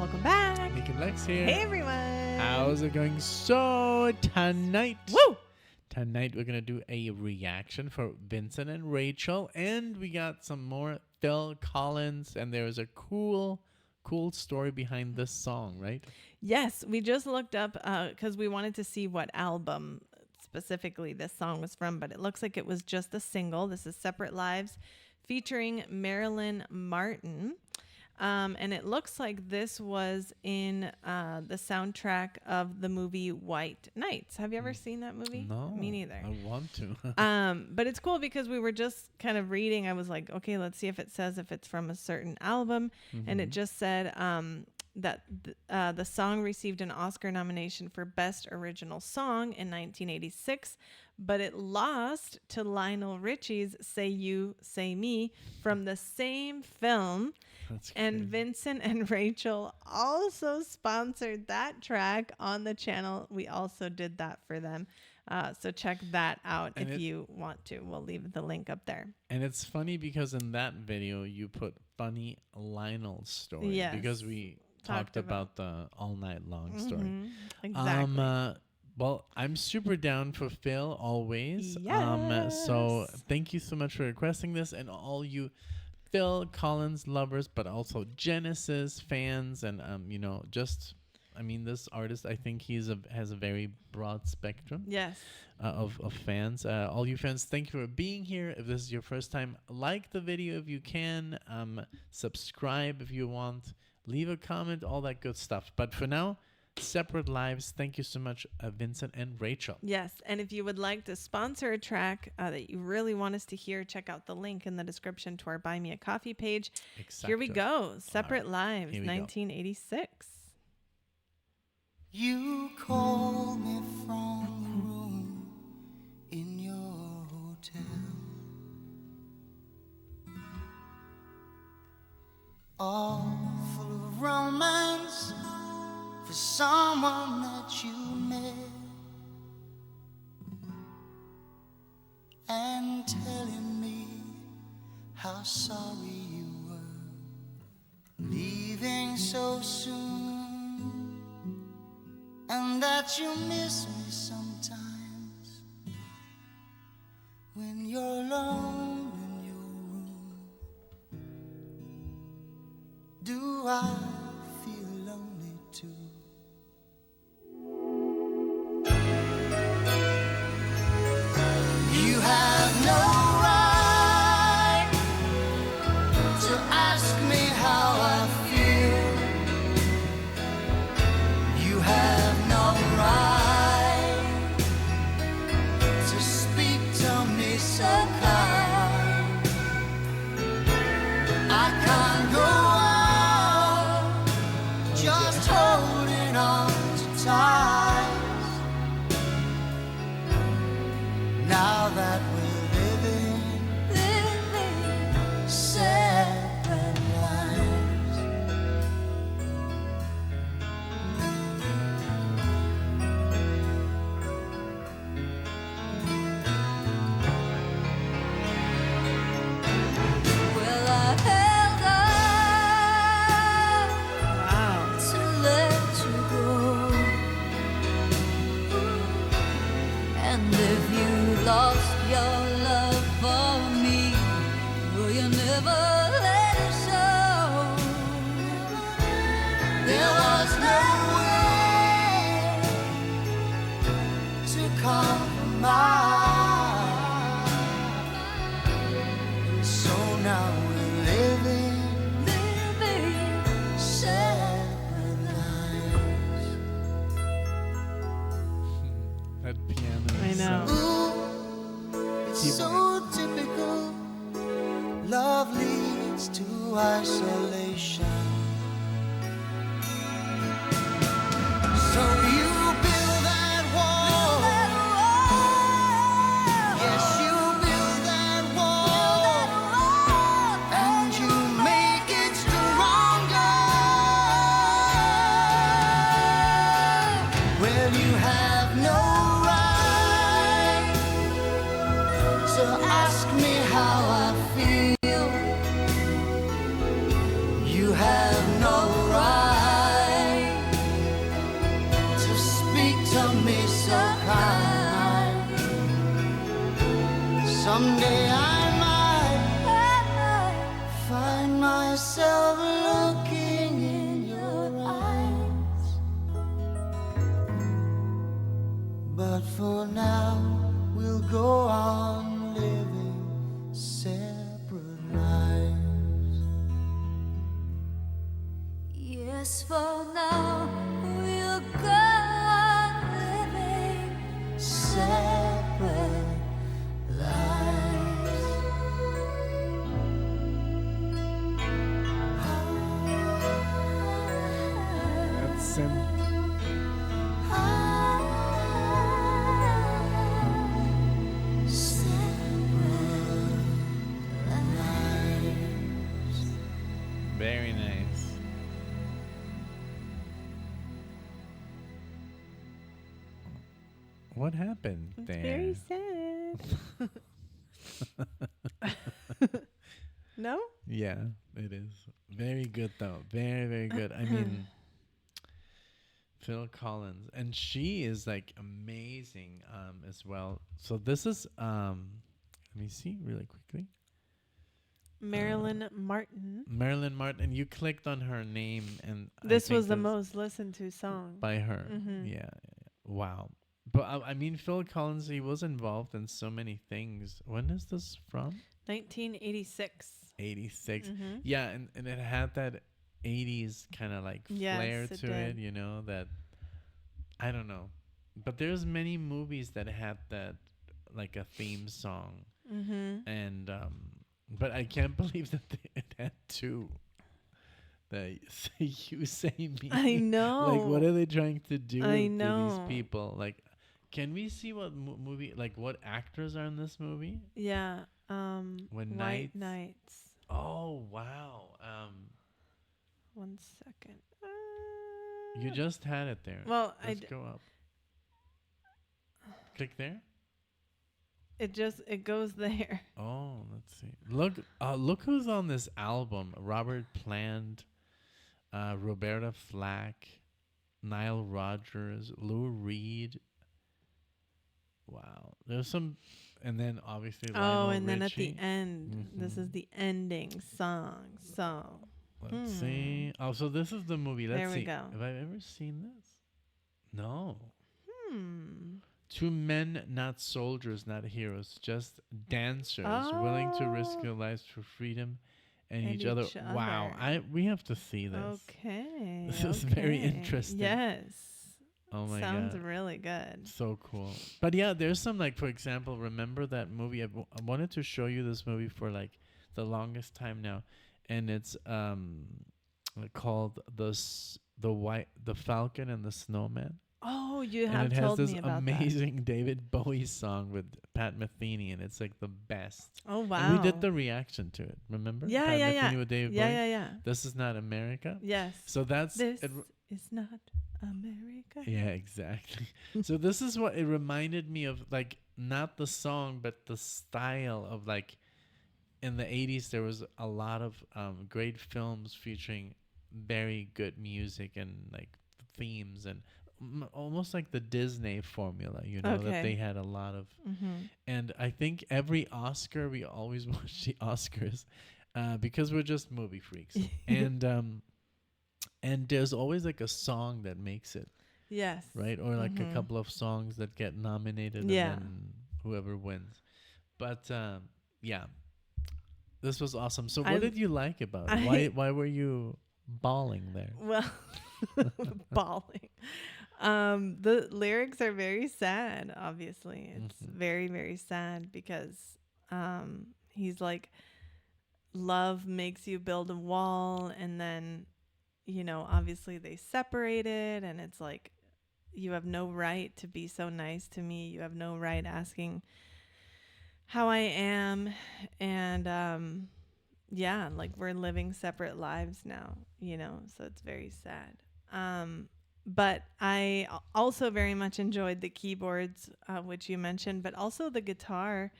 Welcome back. NicknLex here. Hey, everyone. How's it going? So tonight, Woo! Tonight we're gonna do a reaction for Vincent and Rachel, and we got some more Phil Collins, and there was a cool story behind this song, right? Yes, we just looked up because we wanted to see what album specifically this song was from, but it looks like it was just a single. This is Separate Lives featuring Marilyn Martin. And it looks like this was in the soundtrack of the movie White Nights. Have you ever seen that movie? No, Me neither. I want to. But it's cool because we were just kind of reading. I was like, okay, let's see if it says if it's from a certain album. And it just said that the song received an Oscar nomination for Best Original Song in 1986, but it lost to Lionel Richie's Say You, Say Me from the same film. That's and crazy. Vincent and Rachel also sponsored that track on the channel. We also did that for them. So check that out if you want to. We'll leave the link up there. And it's funny because in that video you put funny Lionel story. Yes. Because we talked about the all night long story. Exactly. Well, I'm super down for Phil always. Yes. So thank you so much for requesting this, and all you Phil Collins lovers, but also Genesis fans, and this artist, I think has a very broad spectrum. Yes. Of fans. All you fans, thank you for being here. If this is your first time, like the video if you can. Subscribe if you want. Leave a comment, all that good stuff. But for now, Separate Lives. Thank you so much, Vincent and Rachel. Yes, and if you would like to sponsor a track that you really want us to hear, check out the link in the description to our Buy Me a Coffee page. Exactly. Here we go. Separate Lives, Here we go. 1986. You call me from the room in your hotel, all full of romance for someone that you met, and telling me how sorry you were leaving so soon, and that you miss me sometimes when you're alone in your room. Do I feel lonely too? You have no right to ask me how I feel. You have no right to speak to me so kind. I can't go on just holding on to tight. Now that we're living separate lives. Well, I held Wow. on to let you go, and if you lost your love for me, will you never let it show? There was no way to compromise, so now we're living separate lives. That piano. I is, know. Ooh, it's so typical. Love leads to isolation. So you build that wall. Yes, you build that wall. And you make it stronger. Well, you have no right to ask me how I feel. You have One day I might find myself looking in your eyes. But for now, we'll go on living separate lives. Yes, for now, we'll go on living separate lives. That's simple. Very nice. What happened It's there? very sad. No? Yeah, it is. Very good though. Very, very good. I mean, Phil Collins. And she is like amazing as well. So this is let me see really quickly. Marilyn Martin. Marilyn Martin. You clicked on her name and This I was think the that's most listened to song. by her. Mhm. Yeah. Wow. But I mean, Phil Collins, he was involved in so many things. When is this from? 1986. 86. Mhm. Yeah, and it had that 80s kind of like Yes, flair it to it, did. you know, that I don't know. But there's many movies that had that like a theme song. Mhm. And but I can't believe that it had two. The say you say me. I know. Like what are they trying to do I to know. these people? Like can we see what movie like what actors are in this movie? Yeah. When White Nights- Nights. Oh, wow. 1 second. You just had it there. Well, Let's go up. Click there. it goes there. Oh, let's see. Look who's on this album. Robert Plant, Roberta Flack, Nile Rodgers, Lou Reed. Wow. There's some and then obviously Lionel And then at Richie. the end, this is Mhm. the ending song. So, Let's see. Oh, so this is the movie. Let's There we see. go. Have I ever seen this? No. hmm. Two men, not soldiers, not heroes, just dancers willing to risk their lives for freedom and each other. Wow, we have to see this. Okay. This is very okay. interesting. Yes. Oh my Sounds god, really good. so cool. But yeah, there's some like, for example, remember that movie? I wanted to show you this movie for like the longest time now, and it's called the Falcon and the Snowman. Oh, you And have it has told this me about amazing David Bowie song with Pat Metheny, and it's like the best. that. Oh wow. And we did the reaction to it. Remember? Yeah, Pat yeah, Metheny yeah. with David Yeah, Bowie. yeah, yeah. This is not America. Yes. So that's This it. is not America. Yeah, exactly. So this is what it reminded me of, like not the song, but the style of like in the 80s. There was a lot of great films featuring very good music and like themes and almost like the Disney formula, you know, that Okay. they had a lot of. Mm-hmm. And I think every Oscar, we always watch the Oscars because we're just movie freaks. And there's always like a song that makes it, Yes. right? Or like Mhm. a couple of songs that get nominated Yeah. and then whoever wins. But yeah, this was awesome. So what did you like about it? Why were you bawling there? Well, bawling. The lyrics are very sad, obviously. It's very, very sad because he's like, love makes you build a wall, and then, you know, obviously they separated, and it's like, you have no right to be so nice to me. You have no right asking how I am. And yeah, like we're living separate lives now, you know, so it's very sad. But I also very much enjoyed the keyboards, which you mentioned, but also the guitar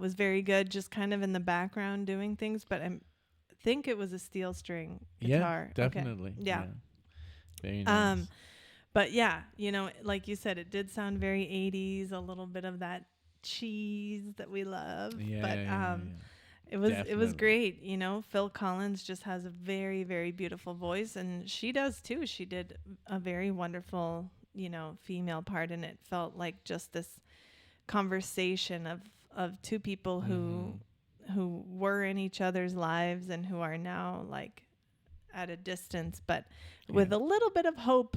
was very good, just kind of in the background doing things. But I think it was a steel string guitar. Yeah, definitely. Okay. Yeah. Very nice. But yeah, you know, like you said, it did sound very 80s, a little bit of that cheese that we love. Yeah, But yeah. it was Definitely. great. You know, Phil Collins just has a very, very beautiful voice, and she does too. She did a very wonderful, you know, female part, and it felt like just this conversation of two people who were in each other's lives and who are now like at a distance, but with a little bit of hope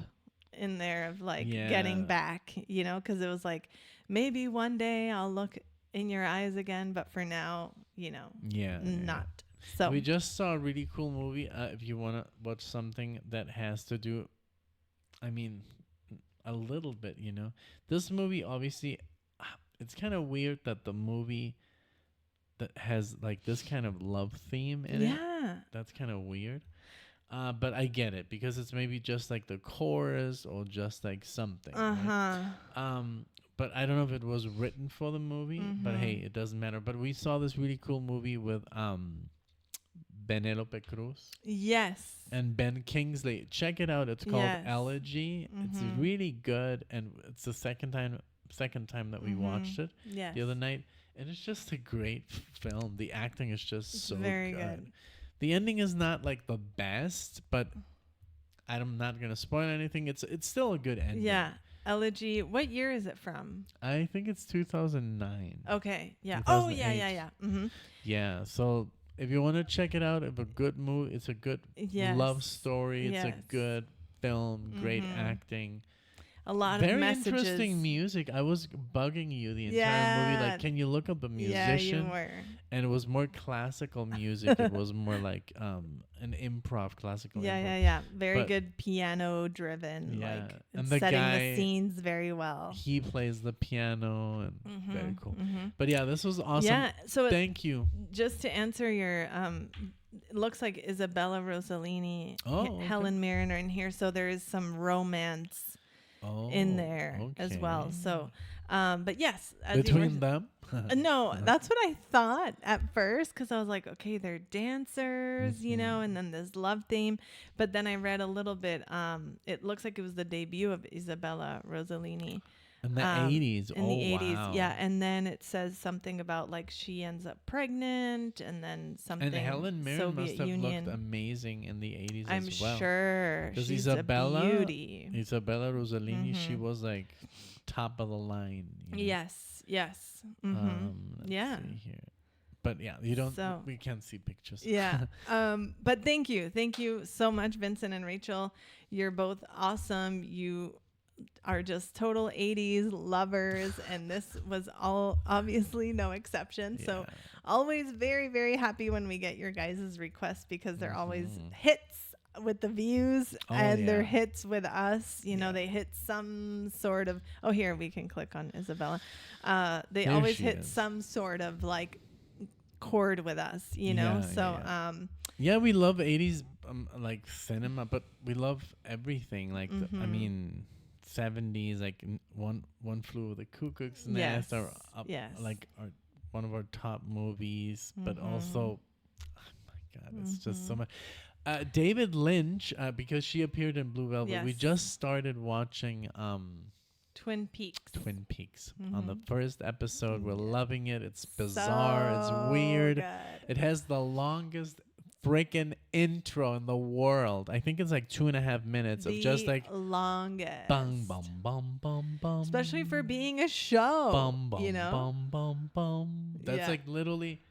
in there of like getting back, you know, because it was like maybe one day I'll look in your eyes again, but for now, you know, not. So we just saw a really cool movie. If you want to watch something that has to do, I mean, a little bit, you know, this movie obviously, it's kind of weird that the movie that has like this kind of love theme in it. That's kind of weird. But I get it because it's maybe just like the chorus or just like something. Right? But I don't know if it was written for the movie. But hey, it doesn't matter. But we saw this really cool movie with Penelope Cruz. Yes. And Ben Kingsley. Check it out. It's called Elegy. It's really good, and it's the second time that we watched it the other night, and it's just a great film. The acting is just so very good. The ending is not like the best, but I'm not gonna spoil anything. It's still a good ending. Yeah. Elegy. What year is it from? I think it's 2009. Okay. Yeah. 2008. Oh yeah. Yeah. So if you want to check it out, it's a good movie. It's a good love story. It's a good film. Great acting. A lot Very of messages. interesting music. I was bugging you the entire movie. Like, can you look up the musician? Yeah, you were. And it was more classical music. It was more like an improv, classical. Yeah. Very good piano driven. Yeah. Like, and the setting guy, the scenes very well. He plays the piano and very cool. But yeah, this was awesome. Yeah. So thank you. Just to answer your it looks like Isabella Rossellini, Helen Mirren are in here. So there is some romance in there as well. So, but yes, as between them. No, that's what I thought at first, because I was like, okay, they're dancers, you know, and then this love theme. But then I read a little bit. It looks like it was the debut of Isabella Rossellini. In the 80s. In the 80s, wow. Yeah. And then it says something about like she ends up pregnant, and then something. And Helen Mirren Soviet must have Union. looked amazing in the 80s I'm as well. sure. Because She's Isabella, a beauty. Isabella Rossellini, she was like top of the line. You know? Yes. Let's see here. But yeah, we can't see pictures. Yeah. But thank you so much, Vincent and Rachel. You're both awesome. You are just total 80s lovers, and this was all obviously no exception. Yeah. So always very, very happy when we get your guys' requests, because they're always hits with the views and they're hits with us. You know, they hit some sort of, here we can click on Isabella. They there always hit some sort of like chord with us, you know. Yeah, we love 80s like cinema, but we love everything. Like I mean, 70s, like one flew with the Cuckoo's Nest, or like one of our top movies. But also, oh my God, it's just so much. David Lynch, because she appeared in Blue Velvet, we just started watching Twin Peaks on the first episode. We're loving it. It's bizarre. It's weird. Good. It has the longest freaking intro in the world. I think it's like 2.5 minutes of just like longest. Bum bum bum bum bum. Especially for being a show. Bum bum you know? bum bum bum. That's like literally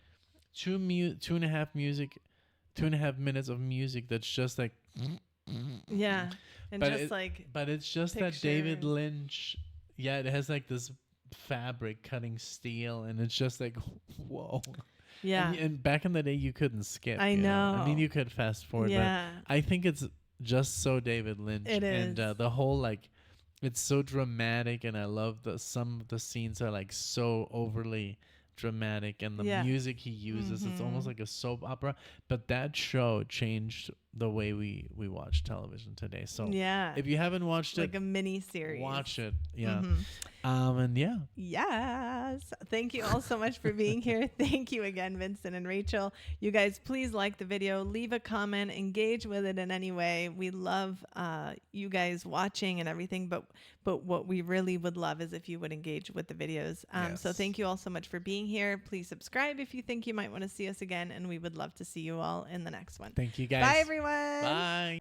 2.5 minutes of music that's just like and but just but it's just pictures. That David Lynch, it has like this fabric cutting steel, and it's just like whoa. And back in the day you couldn't skip. I know. I mean, you could fast forward, but I think it's just so David Lynch. It is. And the whole like, it's so dramatic, and I love some of the scenes are like so overly dramatic, and the music he uses, it's almost like a soap opera. But that show changed the way we watch television today. So Yeah. if you haven't watched Like it, a mini series. watch it. Yeah. Mhm. And yeah. Yes. Thank you all so much for being here. Thank you again, Vincent and Rachel. You guys, please like the video, leave a comment, engage with it in any way. We love you guys watching and everything, but what we really would love is if you would engage with the videos. So Yes. thank you all so much for being here. Please subscribe if you think you might want to see us again, and we would love to see you all in the next one. Thank you guys. Bye, everyone. Bye.